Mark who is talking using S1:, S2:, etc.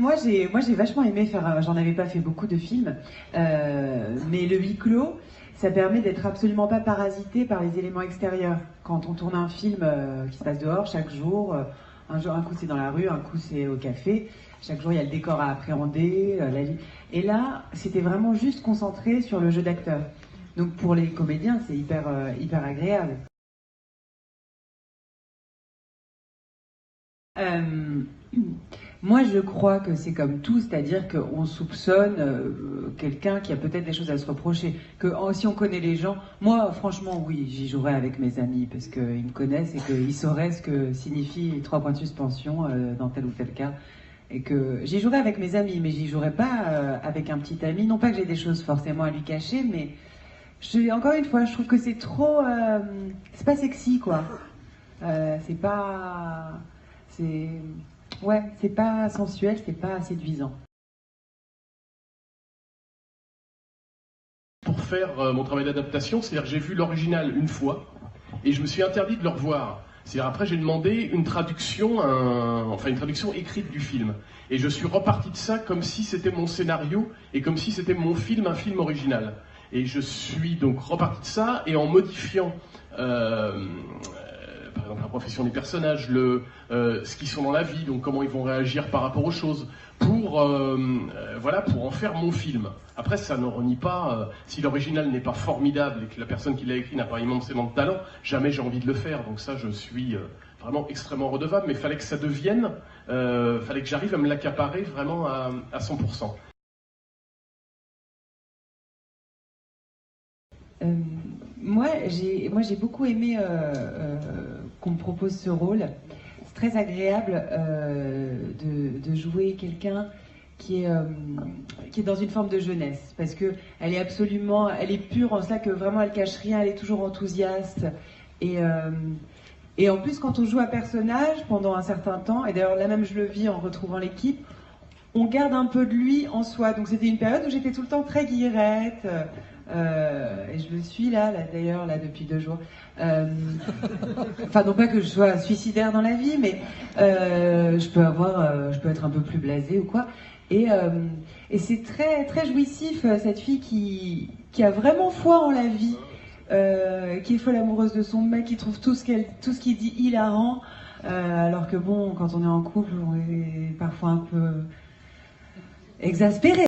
S1: Moi j'ai vachement aimé faire, j'en avais pas fait beaucoup de films, mais le huis clos, ça permet d'être absolument pas parasité par les éléments extérieurs. Quand on tourne un film qui se passe dehors chaque jour, un coup c'est dans la rue, un coup c'est au café, chaque jour il y a le décor à appréhender, et là c'était vraiment juste concentré sur le jeu d'acteur. Donc pour les comédiens c'est hyper agréable. Euh, Moi, je crois que c'est comme tout, c'est-à-dire qu'on soupçonne quelqu'un qui a peut-être des choses à se reprocher. Si on connaît les gens, moi, franchement, oui, j'y jouerais avec mes amis parce qu'ils me connaissent et qu'ils sauraient ce que signifie 3 points de suspension dans tel ou tel cas. Et que j'y jouerais avec mes amis, mais j'y jouerais pas avec un petit ami. Non pas que j'ai des choses forcément à lui cacher, mais encore une fois, je trouve que c'est trop, c'est pas sexy, quoi. C'est pas, c'est, ouais, c'est pas sensuel, c'est pas séduisant.
S2: Pour faire mon travail d'adaptation, c'est-à-dire que j'ai vu l'original une fois et je me suis interdit de le revoir. C'est-à-dire après j'ai demandé une traduction, enfin une traduction écrite du film. Et je suis reparti de ça comme si c'était mon scénario et comme si c'était mon film, un film original. Et je suis donc reparti de ça et en modifiant par exemple la profession des personnages, ce qu'ils sont dans la vie, donc comment ils vont réagir par rapport aux choses, voilà, pour en faire mon film. Après, ça ne renie pas, si l'original n'est pas formidable et que la personne qui l'a écrit n'a pas immensément de talent, jamais j'ai envie de le faire. Donc ça, je suis vraiment extrêmement redevable, mais il fallait que ça devienne, fallait que j'arrive à me l'accaparer vraiment à 100%.
S1: Euh, moi j'ai beaucoup aimé qu'on me propose ce rôle. C'est très agréable de jouer quelqu'un qui est dans une forme de jeunesse, parce que elle est pure en cela que vraiment elle cache rien, elle est toujours enthousiaste. Et, euh, et en plus, quand on joue un personnage pendant un certain temps, et d'ailleurs là même je le vis en retrouvant l'équipe, on garde un peu de lui en soi. Donc c'était une période où j'étais tout le temps très guillerette. Et je le suis là d'ailleurs, là, depuis 2 jours. Enfin, non pas que je sois suicidaire dans la vie, mais je peux être un peu plus blasée ou quoi. Et c'est très jouissif, cette fille qui a vraiment foi en la vie, qui est folle amoureuse de son mec, qui trouve tout ce qu'il dit hilarant, alors que bon, quand on est en couple, on est parfois un peu exaspéré.